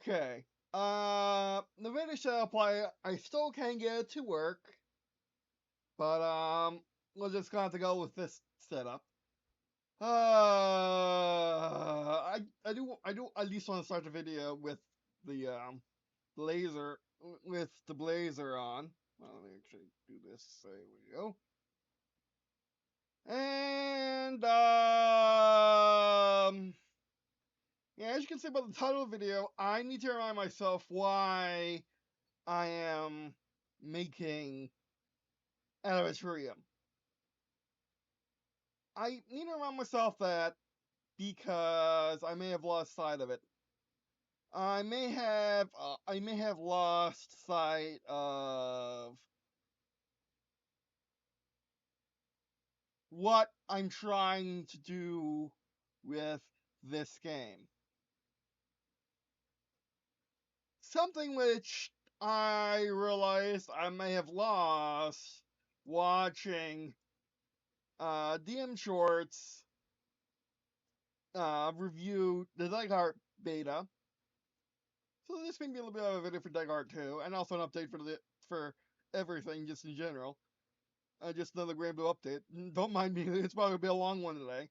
Okay. The video setup, I still can't get it to work, but we're just gonna have to go with this setup. I do at least want to start the video with the blazer on. Well, let me actually do this. There we go. And yeah, as you can see by the title of the video, I need to remind myself why I am making Anat Trium. I need to remind myself that because I may have lost sight of it. I may have lost sight of what I'm trying to do with this game. Something which I realized I may have lost watching DM Shorts review the Degart beta. So this may be a little bit of a video for Degart too, and also an update for everything just in general. Just another Green&Blue update. Don't mind me, it's probably gonna be a long one today.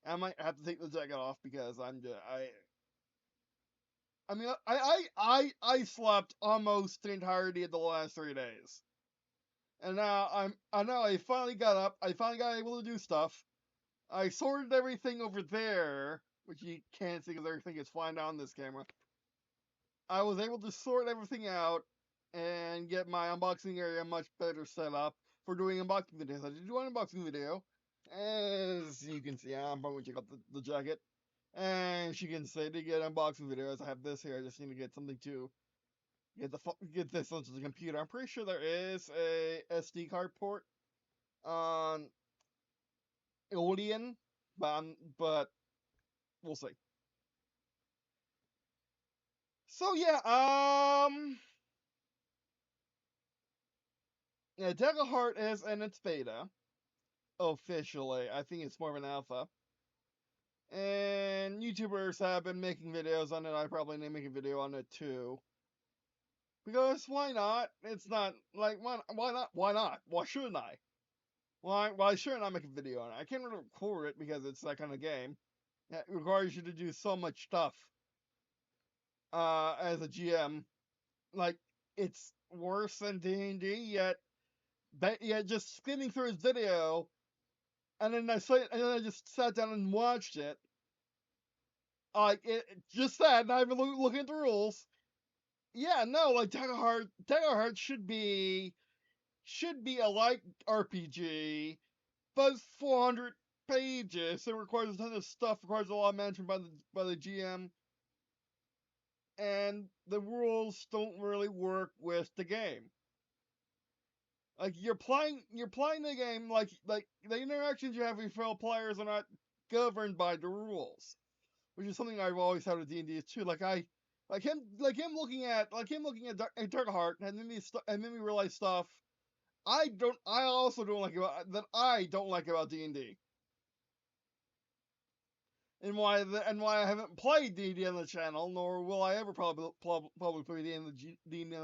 I might have to take the jacket off because I mean I slept almost the entirety of the last 3 days. And now I finally got up. I finally got able to do stuff. I sorted everything over there, which you can't see because everything is flying down this camera. I was able to sort everything out and get my unboxing area much better set up for doing unboxing videos. I did do an unboxing video. As you can see, I'm probably check out the jacket. And as you can see, to get unboxing videos, I have this here. I just need to get something to get this onto the computer. I'm pretty sure there is a SD card port on Odeon, but we'll see. So yeah, yeah, Deca Heart is in its beta officially. I think it's more of an alpha. And YouTubers have been making videos on it. I probably need to make a video on it too. Because why not? It's not like why not? Why not? Why shouldn't I? Why shouldn't I make a video on it? I can't really record it because it's that kind of game. It requires you to do so much stuff. As a GM, like it's worse than D&D. Yet just skimming through his video, and then I just sat down and watched it. Like it just that, not even looking at the rules. Yeah, no, like Dagger Heart should be a light RPG, but it's 400 pages. It requires a ton of stuff. Requires a lot of management by the GM, and the rules don't really work with the game. Like you're playing the game like the interactions you have with fellow players are not governed by the rules, which is something I've always had with D&D too. Like him looking at Dark Heart and made me realize stuff I also don't like about D&D. And why I haven't played D&D on the channel, nor will I ever probably play D&D on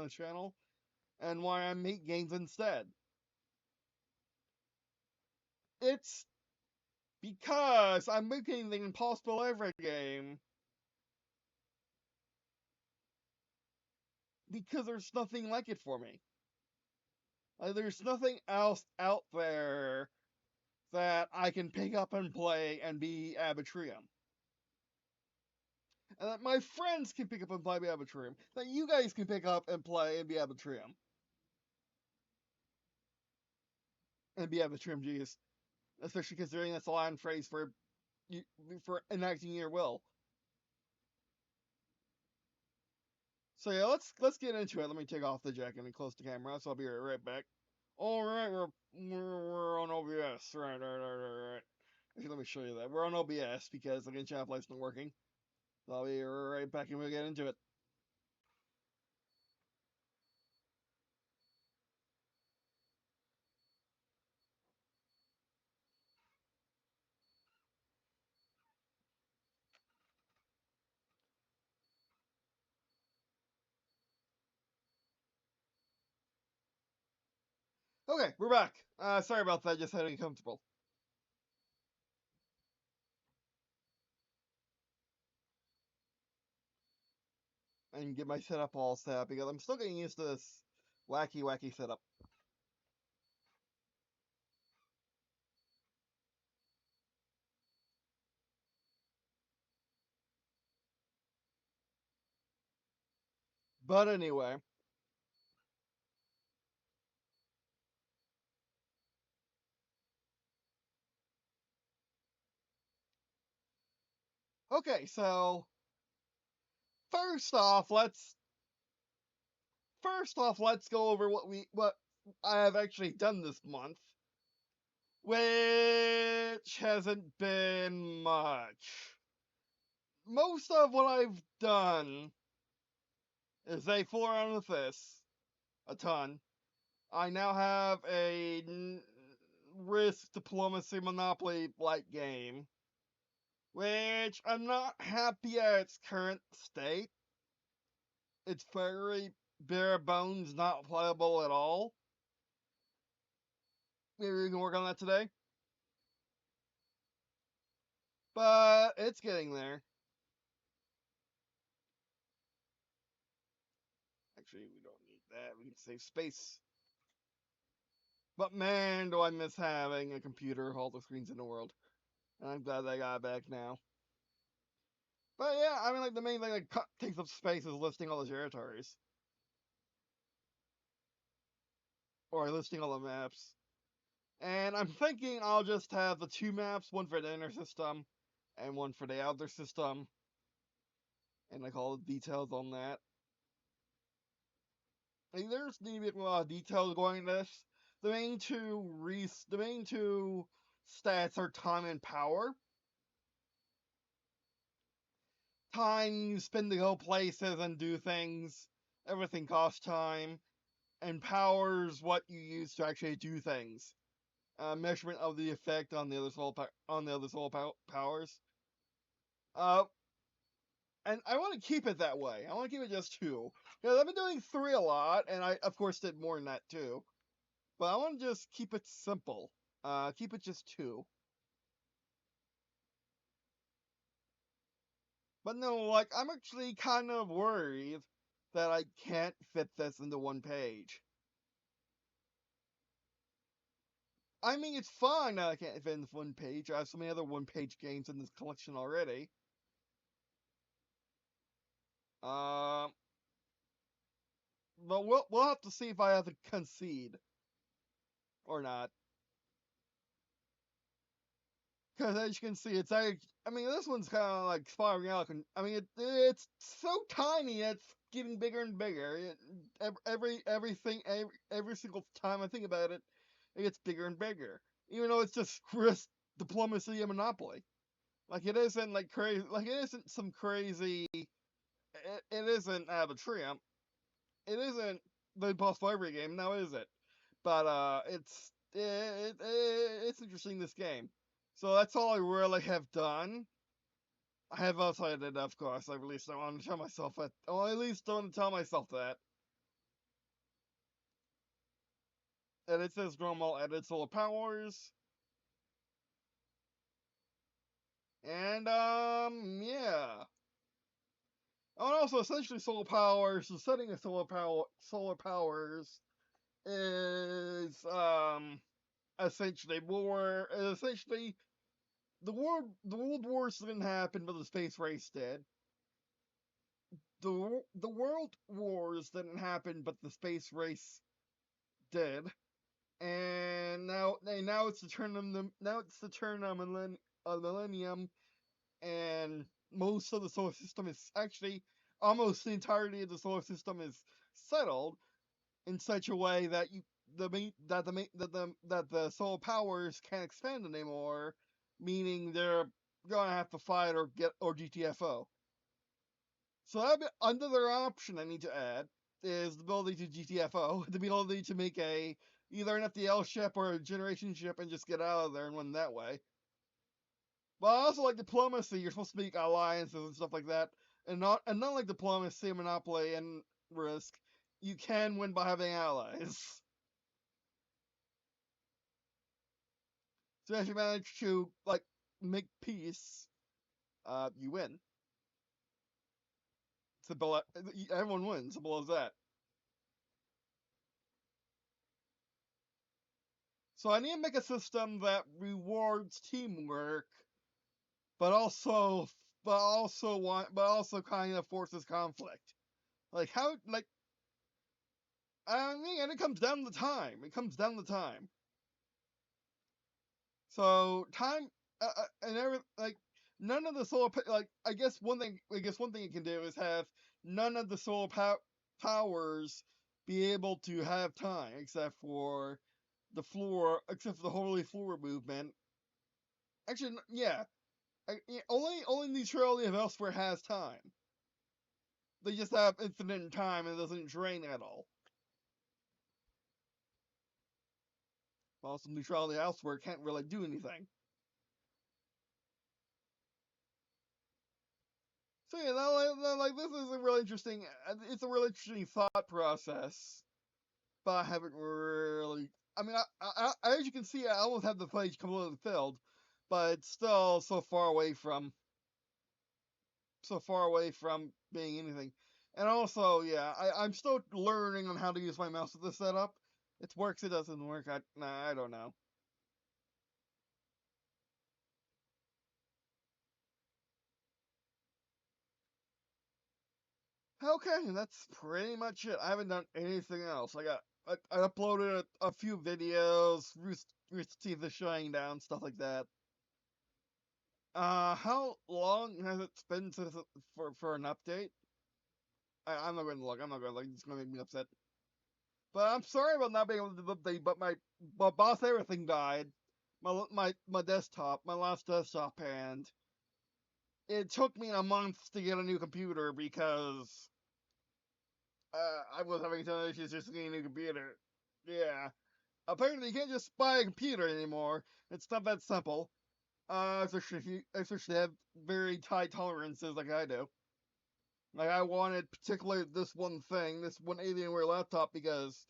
the channel, and why I make games instead. It's because I'm making the impossible every game because there's nothing like it for me. Like, there's nothing else out there that I can pick up and play and be Anat Trium. And that my friends can pick up and play and be Anat Trium. That you guys can pick up and play and be Anat Trium. And be Anat Trium, geez. Especially considering that's a line phrase for enacting your will. So yeah, let's get into it. Let me take off the jacket and close the camera, so I'll be right back. Alright, we're on OBS. Right. Actually, let me show you that. We're on OBS because the channel plate's not working. So I'll be right back and we'll get into it. Okay, we're back. Sorry about that, just had to get comfortable. And get my setup all set up because I'm still getting used to this wacky setup. But anyway. Okay, so first off, let's go over what I have actually done this month, which hasn't been much. Most of what I've done is they fool around with this a ton. I now have a risk diplomacy monopoly like game, which I'm not happy at its current state. It's very bare bones, not playable at all. Maybe we can work on that today. But it's getting there. Actually, we don't need that. We can save space. But man, do I miss having a computer with all the screens in the world. And I'm glad I got it back now. But yeah, I mean, like, the main thing that takes up space is listing all the territories. Or listing all the maps. And I'm thinking I'll just have the two maps, one for the inner system and one for the outer system. And like all the details on that. Like, there's need to be a lot of details going into this. The main two stats are time and power. Time you spend to go places and do things. Everything costs time. And power's what you use to actually do things. Measurement of the effect on the other soul powers. Uh, and I want to keep it that way. I want to keep it just two. Because I've been doing three a lot, and I of course did more than that too. But I want to just keep it simple. Keep it just two. But no, like, I'm actually kind of worried that I can't fit this into one page. I mean, it's fine that I can't fit into one page. I have so many other one-page games in this collection already. Um, but we'll have to see if I have to concede or not. Because as you can see, it's like, I mean, this one's kind of like spiraling out. I mean, it's so tiny, it's getting bigger and bigger. Every single time I think about it, it gets bigger and bigger. Even though it's just risk, diplomacy, and monopoly. Like, it isn't like crazy. Like, it isn't some crazy. It isn't Anat Trium. It isn't the Impossible Every game. Now is it? But it's interesting, this game. So that's all I really have done. I have outside it, of course. I at least don't want to tell myself that. Well, at least don't want to tell myself that. And it says normal edit solar powers. And yeah. Oh, and also essentially solar powers. The setting of solar powers is essentially the world wars didn't happen, but the space race did. The world wars didn't happen, but the space race did. And now it's the turn of millennium, and most of the solar system is actually almost the entirety of the solar system is settled in such a way that the solar powers can't expand anymore, meaning they're gonna have to fight or GTFO. So under their option I need to add is the ability to GTFO, the ability to make either an FDL ship or a generation ship and just get out of there and win that way. But also, like diplomacy, you're supposed to make alliances and stuff like that, and not like diplomacy, monopoly, and risk. You can win by having allies. So if you manage to like make peace, you win. Simple. Everyone wins. Simple as that. So I need to make a system that rewards teamwork, but also kind of forces conflict. Like how like I mean, and it comes down to time. It comes down to time. So time and every like none of the like I guess one thing you can do is have none of the powers be able to have time except for the holy floor movement. Actually, yeah, only neutrality of elsewhere has time. They just have infinite time and it doesn't drain at all. Also, neutrality elsewhere can't really do anything. So yeah, like this is a really interesting. It's a really interesting thought process, but I haven't really. I mean, as you can see, I almost have the page completely filled, but it's still so far away from being anything. And also, yeah, I'm still learning on how to use my mouse with this setup. It works, it doesn't work. I don't know. Okay, that's pretty much it. I haven't done anything else. I uploaded a few videos, Rooster Teeth is shutting down, stuff like that. How long has it been since for an update? I'm not going to look. I'm not going to look. It's going to make me upset. But I'm sorry about not being able to do the update. But my boss everything died. My desktop, my last desktop, and it took me a month to get a new computer because I was having some issues just getting a new computer. Yeah. Apparently, you can't just buy a computer anymore. It's not that simple. Especially have very tight tolerances like I do. Like I wanted particularly this one Alienware laptop because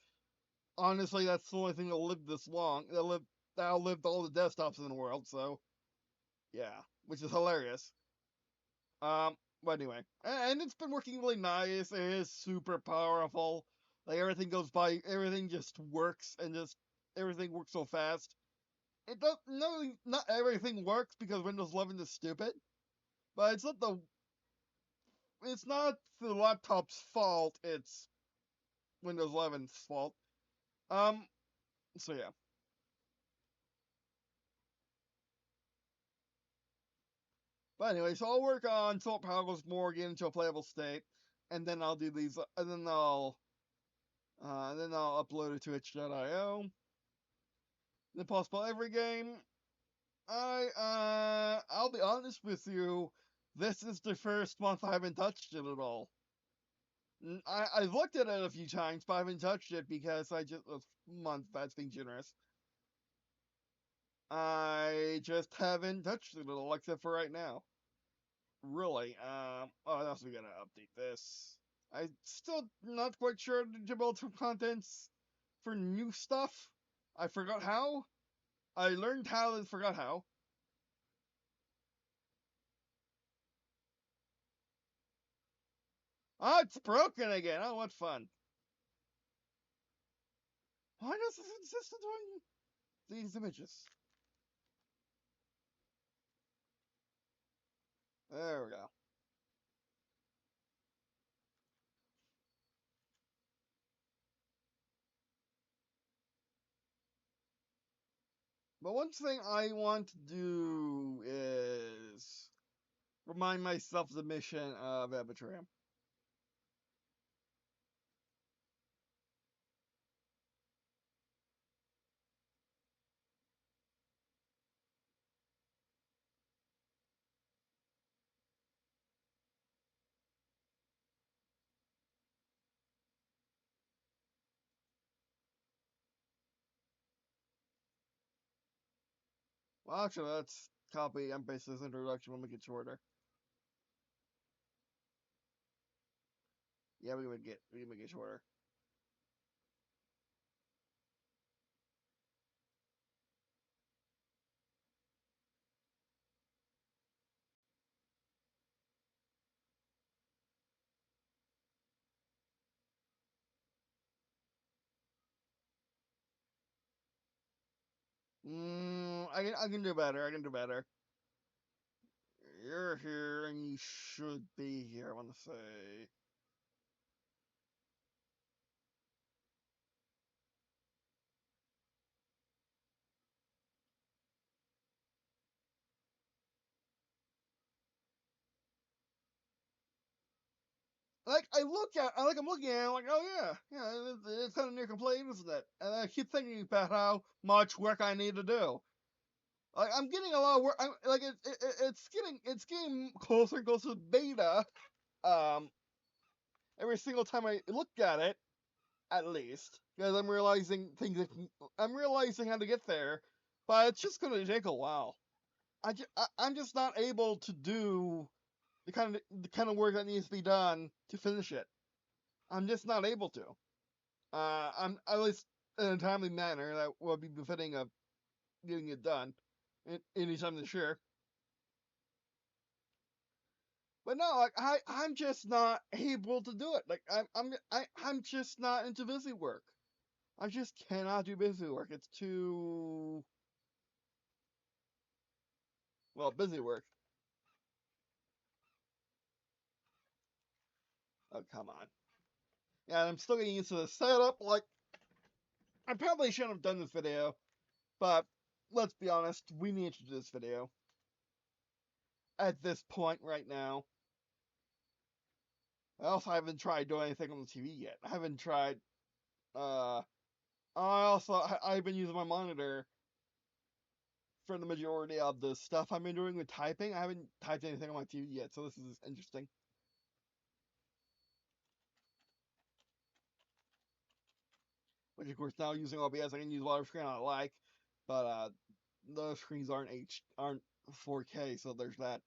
honestly, that's the only thing that lived this long. That outlived all the desktops in the world. So yeah, which is hilarious. But anyway, and it's been working really nice. It is super powerful. Like everything just works and just everything works so fast. It does no, not everything works because Windows 11 is stupid, but it's not the laptop's fault. It's Windows 11's fault. Um, so yeah. But anyway, so I'll work on Salt Powers more, get into a playable state, and then I'll do these, and then I'll upload it to itch.io. Then possible every game. I'll be honest with you. This is the first month I haven't touched it at all. I've looked at it a few times, but I haven't touched it because I just a month. That's being generous. I just haven't touched it at all, except for right now. Really. Oh, I also gotta update this. I still not quite sure the Tabletop contents for new stuff. I forgot how. I learned how and forgot how. Oh, it's broken again. Oh, what fun. Why does this insist on doing these images? There we go. But one thing I want to do is remind myself of the mission of Anat Trium. Well, actually, let's copy and paste this introduction. We'll make it shorter. Yeah, we can make it shorter. I can do better. I can do better. You're here, and you should be here. I want to say. Like I'm looking at it, like, oh yeah, yeah, it's kind of near complete, isn't it? And I keep thinking about how much work I need to do. Like I'm getting a lot of work. Like it's getting closer and closer to beta. Um, every single time I look at it, at least, because I'm realizing I'm realizing how to get there, but it's just gonna take a while. I'm just not able to do the kind of work that needs to be done to finish it. I'm just not able to. I'm at least in a timely manner that would be befitting of getting it done anytime this year. But no, like I'm just not able to do it. Like I'm just not into busy work. I just cannot do busy work. It's too well busy work. Oh come on. Yeah, I'm still getting used to the setup. Like I probably shouldn't have done this video, but let's be honest, we need to do this video at this point right now. I also haven't tried doing anything on the TV yet. I haven't tried. Uh, I've been using my monitor for the majority of the stuff I've been doing with typing. I haven't typed anything on my TV yet, so this is interesting. Which of course now using OBS, I can use whatever screen I like, but those screens aren't 4K, so there's that.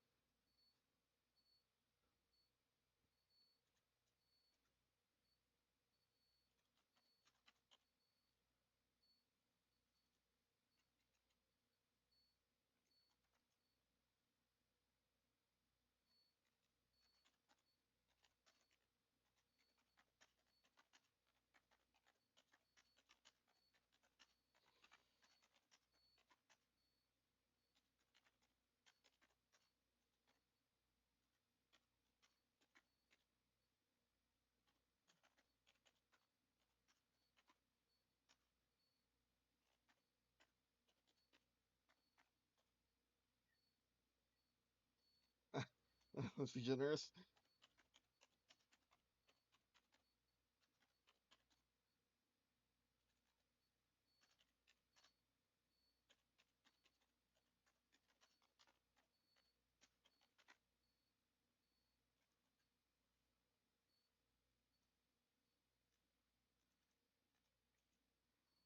Let's be generous.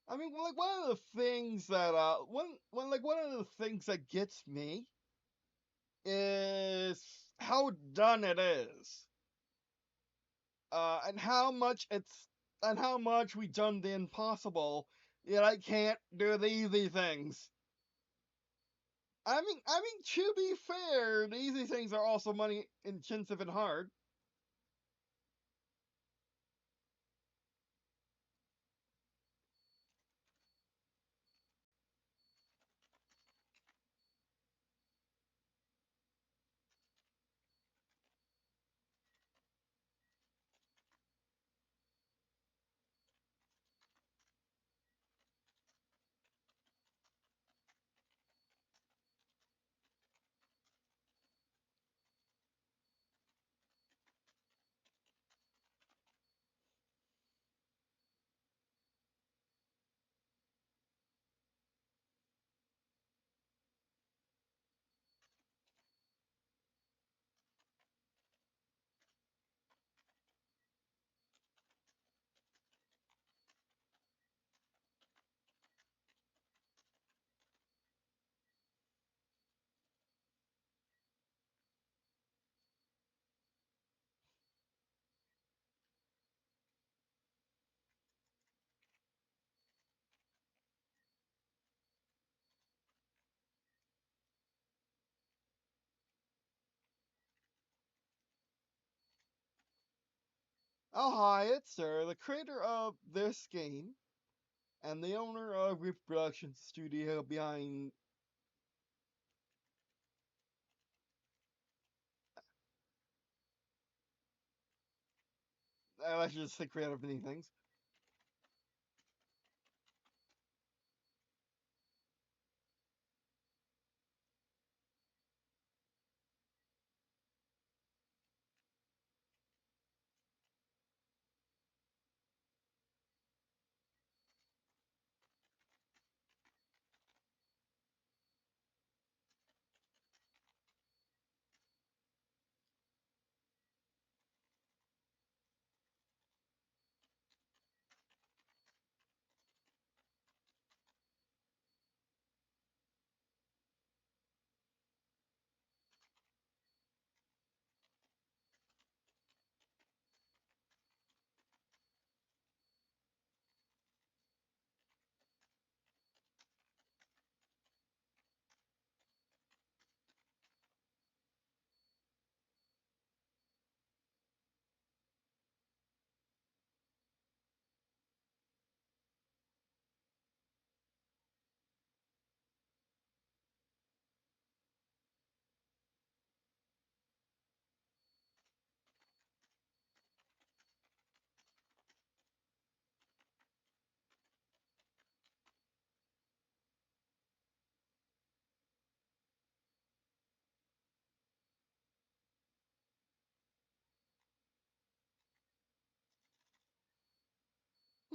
I mean, like one of the things that one of the things that gets me is how done it is, and how much we done the impossible. Yet I can't do the easy things. I mean, to be fair, the easy things are also money intensive and hard. Oh hi, it's Sir, the creator of this game and the owner of Reproduction Studio behind I should just say creator of many things.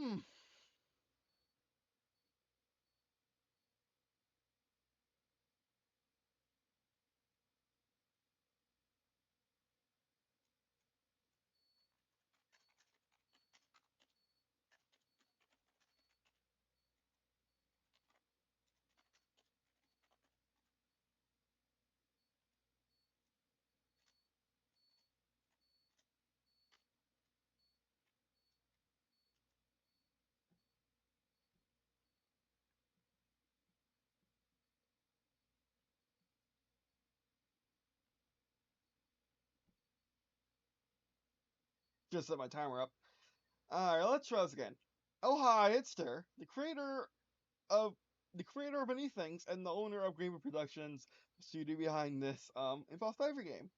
Hmm. Just set my timer up. Alright, let's try this again. Oh hi, it's Ter, of the creator of many things and the owner of Green&Blue Productions, the studio behind this Impulse Diver game.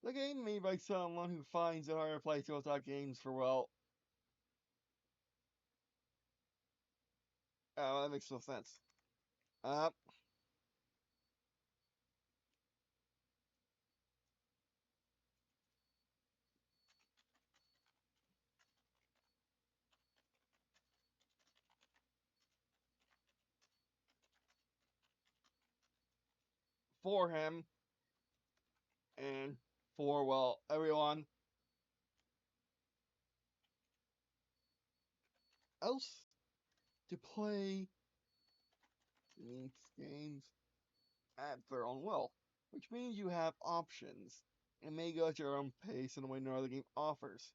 The game made by someone who finds it hard to play tabletop games for oh, that makes no sense. Uh, for him and for well everyone else to play these games at their own will, which means you have options and may go at your own pace in a way no other game offers.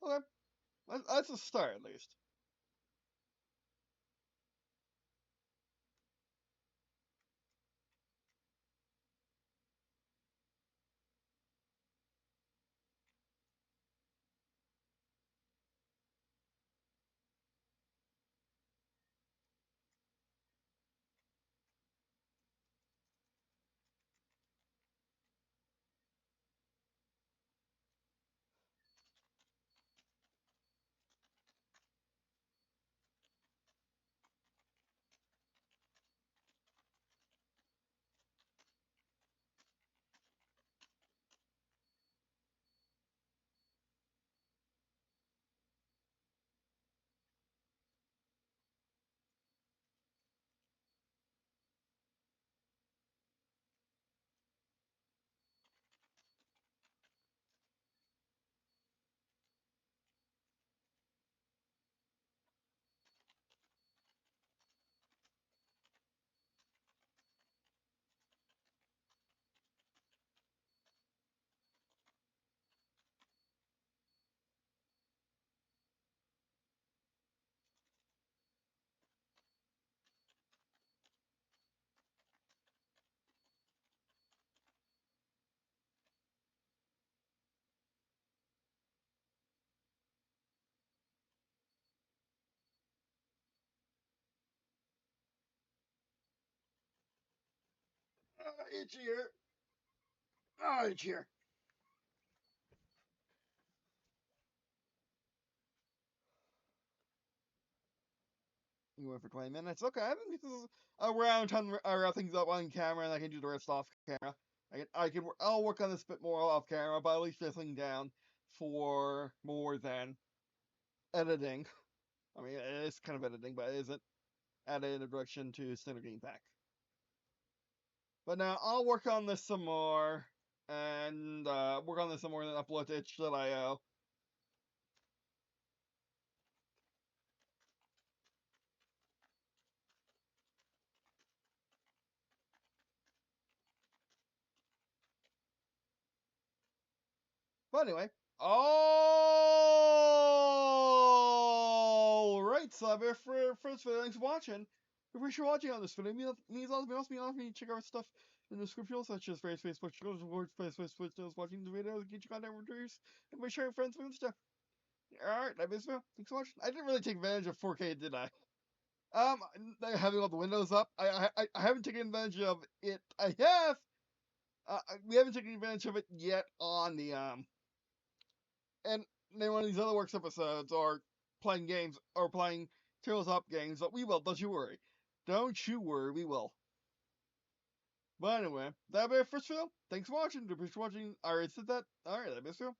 Okay, that's a start at least. Itch here. Oh, itch here. You went for 20 minutes. Okay, I think this is around time to wrap things up on camera, and I can do the rest off camera. I'll work on this a bit more off camera, but at least whistling down for more than editing. I mean, it is kind of editing, but it isn't added introduction to standard game pack. But now I'll work on this some more, and work on this some more, and then upload to itch.io. But anyway, all right, so I'm here for this video. Thanks for watching. If you're watching on this video, means also me check out stuff in the description, such as Facebook, watching the videos, get your content reviews, and by sharing friends with stuff. Alright, that is it. Thanks for watching. I didn't really take advantage of 4K, did I? Having all the windows up. I haven't taken advantage of it. I have. We haven't taken advantage of it yet on the and then one of these other works episodes or playing games or playing Tabletop games, but we will, don't you worry. Don't you worry, we will. But anyway, that'll be it for this video. Thanks for watching. Thanks for watching. I already said that. Alright, that'll be it for this video.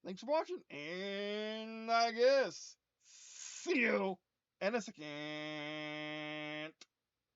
Thanks for watching, and I guess see you in a second.